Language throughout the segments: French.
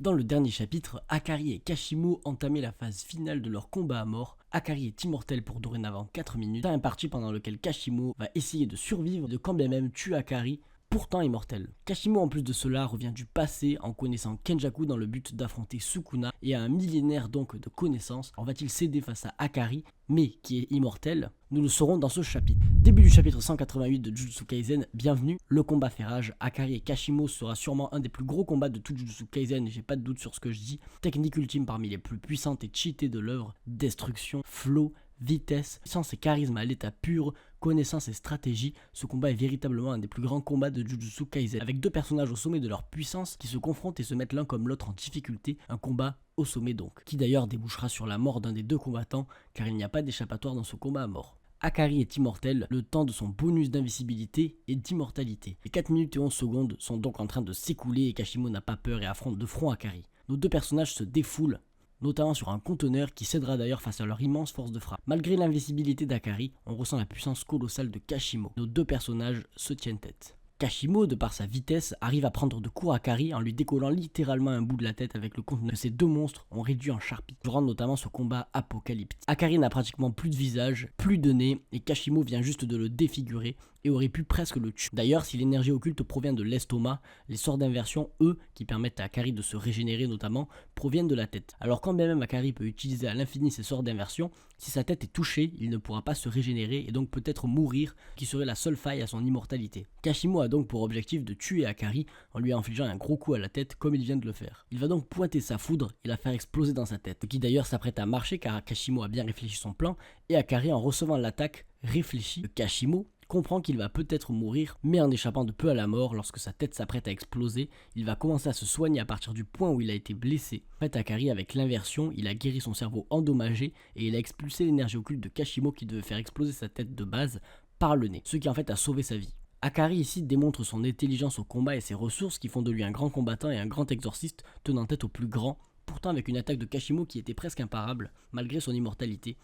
Dans le dernier chapitre, Akari et Kashimo entamaient la phase finale de leur combat à mort. Akari est immortel pour dorénavant 4 minutes, un parti pendant lequel Kashimo va essayer de survivre, de quand bien même tuer Akari, pourtant immortel. Kashimo en plus de cela revient du passé en connaissant Kenjaku dans le but d'affronter Sukuna et a un millénaire donc de connaissances. En va-t-il céder face à Akari, mais qui est immortel? Nous le saurons dans ce chapitre. Début du chapitre 188 de Jujutsu Kaisen, bienvenue, le combat fait rage. Akari et Kashimo sera sûrement un des plus gros combats de tout Jujutsu Kaisen, j'ai pas de doute sur ce que je dis. Technique ultime parmi les plus puissantes et cheatées de l'œuvre, destruction, flow, vitesse, sens et charisme à l'état pur, connaissance et stratégie, ce combat est véritablement un des plus grands combats de Jujutsu Kaisen, avec deux personnages au sommet de leur puissance qui se confrontent et se mettent l'un comme l'autre en difficulté, un combat au sommet donc, qui d'ailleurs débouchera sur la mort d'un des deux combattants, car il n'y a pas d'échappatoire dans ce combat à mort. Akari est immortel, le temps de son bonus d'invisibilité et d'immortalité. Les 4 minutes et 11 secondes sont donc en train de s'écouler et Kashimo n'a pas peur et affronte de front Akari. Nos deux personnages se défoulent, notamment sur un conteneur qui cédera d'ailleurs face à leur immense force de frappe. Malgré l'invisibilité d'Akari, on ressent la puissance colossale de Kashimo. Nos deux personnages se tiennent tête. Kashimo, de par sa vitesse, arrive à prendre de court Akari en lui décollant littéralement un bout de la tête avec le conteneur que ces deux monstres ont réduit en charpie, durant notamment ce combat apocalyptique. Akari n'a pratiquement plus de visage, plus de nez, et Kashimo vient juste de le défigurer et aurait pu presque le tuer. D'ailleurs, si l'énergie occulte provient de l'estomac, les sorts d'inversion, eux, qui permettent à Akari de se régénérer notamment, proviennent de la tête. Alors quand bien même Akari peut utiliser à l'infini ses sorts d'inversion, si sa tête est touchée, il ne pourra pas se régénérer et donc peut-être mourir, qui serait la seule faille à son immortalité. Kashimo a donc pour objectif de tuer Akari en lui infligeant un gros coup à la tête comme il vient de le faire. Il va donc pointer sa foudre et la faire exploser dans sa tête, qui d'ailleurs s'apprête à marcher car Kashimo a bien réfléchi son plan, et Akari en recevant l'attaque réfléchie de Kashimo, comprend qu'il va peut-être mourir, mais en échappant de peu à la mort, lorsque sa tête s'apprête à exploser, il va commencer à se soigner à partir du point où il a été blessé. En fait, Akari, avec l'inversion, il a guéri son cerveau endommagé et il a expulsé l'énergie occulte de Kashimo qui devait faire exploser sa tête de base par le nez, ce qui en fait a sauvé sa vie. Akari ici démontre son intelligence au combat et ses ressources qui font de lui un grand combattant et un grand exorciste tenant tête au plus grand, pourtant avec une attaque de Kashimo qui était presque imparable, malgré son immortalité.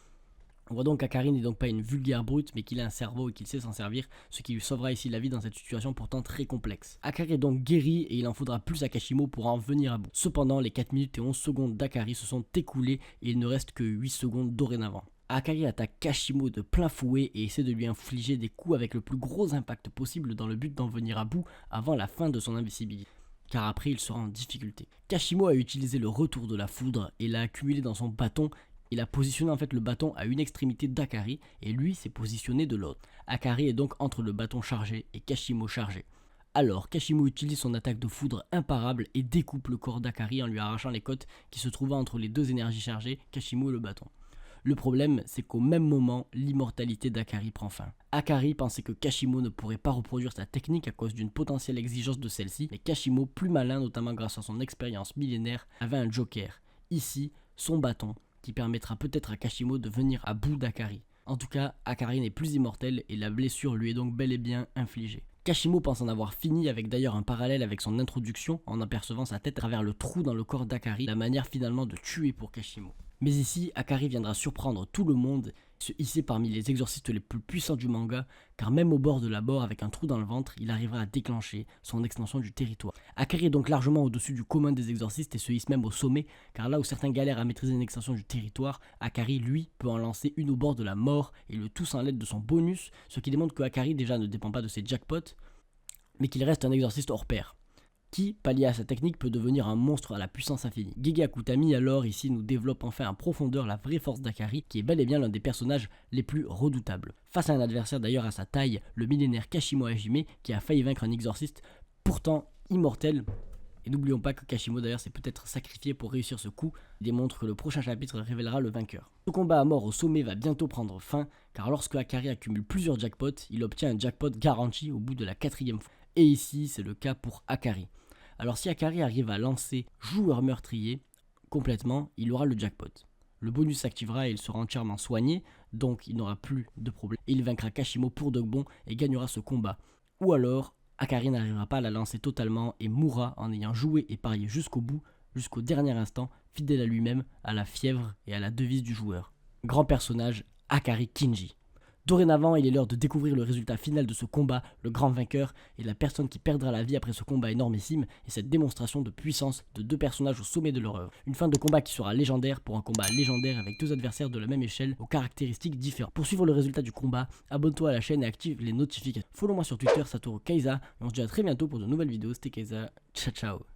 On voit donc qu'Akari n'est donc pas une vulgaire brute, mais qu'il a un cerveau et qu'il sait s'en servir, ce qui lui sauvera ici la vie dans cette situation pourtant très complexe. Akari est donc guéri et il en faudra plus à Kashimo pour en venir à bout. Cependant, les 4 minutes et 11 secondes d'Akari se sont écoulées et il ne reste que 8 secondes dorénavant. Akari attaque Kashimo de plein fouet et essaie de lui infliger des coups avec le plus gros impact possible dans le but d'en venir à bout avant la fin de son invisibilité, car après il sera en difficulté. Kashimo a utilisé le retour de la foudre et l'a accumulé dans son bâton. Il a positionné en fait le bâton à une extrémité d'Akari et lui s'est positionné de l'autre. Akari est donc entre le bâton chargé et Kashimo chargé. Alors Kashimo utilise son attaque de foudre imparable et découpe le corps d'Akari en lui arrachant les côtes qui se trouvaient entre les deux énergies chargées, Kashimo et le bâton. Le problème, c'est qu'au même moment, l'immortalité d'Akari prend fin. Akari pensait que Kashimo ne pourrait pas reproduire sa technique à cause d'une potentielle exigence de celle-ci, mais Kashimo, plus malin notamment grâce à son expérience millénaire, avait un joker. Ici, son bâton, qui permettra peut-être à Kashimo de venir à bout d'Akari. En tout cas, Akari n'est plus immortel et la blessure lui est donc bel et bien infligée. Kashimo pense en avoir fini avec d'ailleurs un parallèle avec son introduction en apercevant sa tête à travers le trou dans le corps d'Akari, la manière finalement de tuer pour Kashimo. Mais ici, Akari viendra surprendre tout le monde, se hisser parmi les exorcistes les plus puissants du manga, car même au bord de la mort avec un trou dans le ventre, il arrivera à déclencher son extension du territoire. Akari est donc largement au-dessus du commun des exorcistes et se hisse même au sommet, car là où certains galèrent à maîtriser une extension du territoire, Akari, lui, peut en lancer une au bord de la mort, et le tout sans l'aide de son bonus, ce qui démontre que Akari déjà ne dépend pas de ses jackpots, mais qu'il reste un exorciste hors pair, qui, pallié à sa technique, peut devenir un monstre à la puissance infinie. Gege Akutami alors ici nous développe enfin en profondeur la vraie force d'Akari, qui est bel et bien l'un des personnages les plus redoutables. Face à un adversaire d'ailleurs à sa taille, le millénaire Kashimo Hajime, qui a failli vaincre un exorciste, pourtant immortel. Et n'oublions pas que Kashimo d'ailleurs s'est peut-être sacrifié pour réussir ce coup, il démontre que le prochain chapitre révélera le vainqueur. Ce combat à mort au sommet va bientôt prendre fin, car lorsque Akari accumule plusieurs jackpots, il obtient un jackpot garanti au bout de la 4e fois. Et ici c'est le cas pour Akari. Alors si Akari arrive à lancer joueur meurtrier complètement, il aura le jackpot. Le bonus s'activera et il sera entièrement soigné, donc il n'aura plus de problème. Et il vaincra Kashimo pour de bon et gagnera ce combat. Ou alors, Akari n'arrivera pas à la lancer totalement et mourra en ayant joué et parié jusqu'au bout, jusqu'au dernier instant, fidèle à lui-même, à la fièvre et à la devise du joueur. Grand personnage, Akari Kinji. Dorénavant, il est l'heure de découvrir le résultat final de ce combat, le grand vainqueur et la personne qui perdra la vie après ce combat énormissime et cette démonstration de puissance de deux personnages au sommet de leur œuvre. Une fin de combat qui sera légendaire pour un combat légendaire avec deux adversaires de la même échelle aux caractéristiques différentes. Pour suivre le résultat du combat, abonne-toi à la chaîne et active les notifications. Follow-moi sur Twitter, Satoru Kaiza, et on se dit à très bientôt pour de nouvelles vidéos. C'était Kaiza, ciao ciao.